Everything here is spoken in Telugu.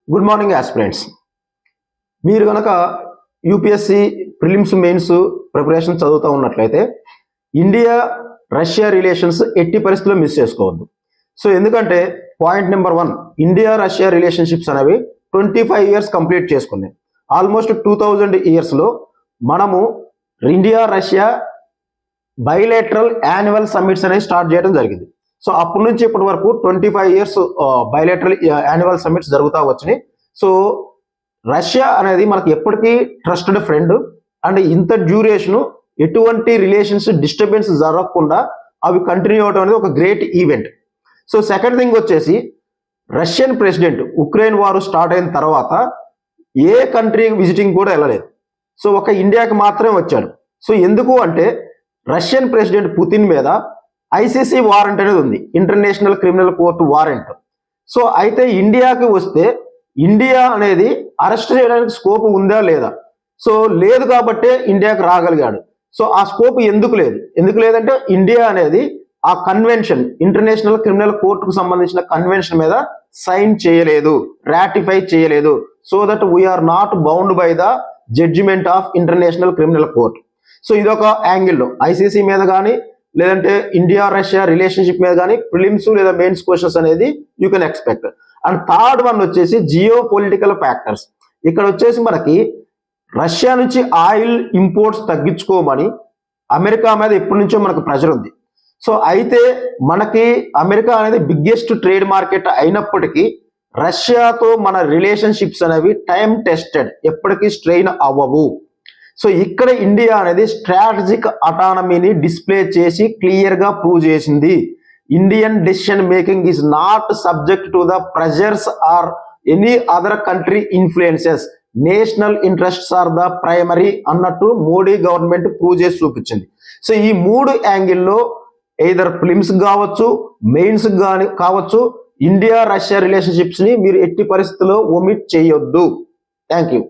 Good morning aspirants. మీరు కనుక యూపీఎస్సి ప్రిలిమ్స్ మెయిన్స్ ప్రిపరేషన్ చదువుతూ ఉన్నట్లయితే ఇండియా రష్యా రిలేషన్స్ ఎట్టి పరిస్థితుల్లో మిస్ చేసుకోవద్దు. సో ఎందుకంటే point number 1, India Russia relationships అనేవి 25 years కంప్లీట్ చేసుకున్నాయి. ఆల్మోస్ట్ 2000 yearsలో మనము India Russia bilateral annual summits అనేవి స్టార్ట్ చేయడం జరిగింది. సో అప్పటి నుంచి ఇప్పటి వరకు 25 years బైలేటరల్ యాన్యువల్ సమ్మిట్స్ జరుగుతూ వచ్చినాయి. సో రష్యా అనేది మనకి ఎప్పటికీ ట్రస్టెడ్ ఫ్రెండ్ అండ్ ఇంత డ్యూరేషన్ ఎటువంటి రిలేషన్స్ డిస్టర్బెన్స్ జరగకుండా అవి కంటిన్యూ అవడం అనేది ఒక great event. So second thing వచ్చేసి రష్యన్ ప్రెసిడెంట్ ఉక్రెయిన్ వారు స్టార్ట్ అయిన తర్వాత ఏ కంట్రీ విజిటింగ్ కూడా వెళ్ళలేదు. సో ఒక ఇండియాకి మాత్రమే వచ్చాడు. సో ఎందుకు అంటే రష్యన్ ప్రెసిడెంట్ పుతిన్ మీద ఐసీసీ వారెంట్ అనేది ఉంది, international criminal court warrant. So అయితే ఇండియాకి వస్తే ఇండియా అనేది అరెస్ట్ చేయడానికి స్కోప్ ఉందా లేదా? సో లేదు కాబట్టే ఇండియాకి రాగలిగాడు. సో ఆ స్కోప్ ఎందుకు లేదంటే ఇండియా అనేది ఆ కన్వెన్షన్, ఇంటర్నేషనల్ క్రిమినల్ కోర్టుకు సంబంధించిన కన్వెన్షన్ మీద సైన్ చేయలేదు, రాటిఫై చేయలేదు. So that we're not bound by the judgement of international criminal court. So ఇదొక యాంగిల్లో ఐసీసీ మీద కానీ లేదంటే ఇండియా రష్యా రిలేషన్షిప్ మీద కానీ ప్రిలిమ్స్ లేదా మెయిన్స్ క్వశ్చన్స్ అనేది you can expect. And third one వచ్చేసి జియో పొలిటికల్ ఫ్యాక్టర్స్. ఇక్కడ వచ్చేసి మనకి రష్యా నుంచి ఆయిల్ ఇంపోర్ట్స్ తగ్గించుకోమని అమెరికా మీద ఎప్పటి నుంచో మనకు ప్రెషర్ ఉంది. సో అయితే మనకి అమెరికా అనేది బిగ్గెస్ట్ ట్రేడ్ మార్కెట్ అయినప్పటికీ రష్యాతో మన రిలేషన్షిప్స్ అనేవి టైం టెస్టెడ్, ఎప్పటికీ స్ట్రెయిన్ అవ్వవు. సో ఇక్కడ ఇండియా అనేది స్ట్రాటజిక్ అటానమీని డిస్ప్లే చేసి క్లియర్గా ప్రూవ్ చేసింది. Indian decision making is not subject to the pressures or any other country influences, national interests are the primary అన్నట్టు మోడీ గవర్నమెంట్ ప్రూవ్ చేసి చూపించింది. సో ఈ 3 యాంగిల్లో ఎయిదర్ ప్రిలిమ్స్ కావచ్చు, మెయిన్స్ కానీ కావచ్చు, ఇండియా రష్యా రిలేషన్షిప్స్ ని మీరు ఎట్టి పరిస్థితుల్లో ఒమిట్ చేయొద్దు. Thank you.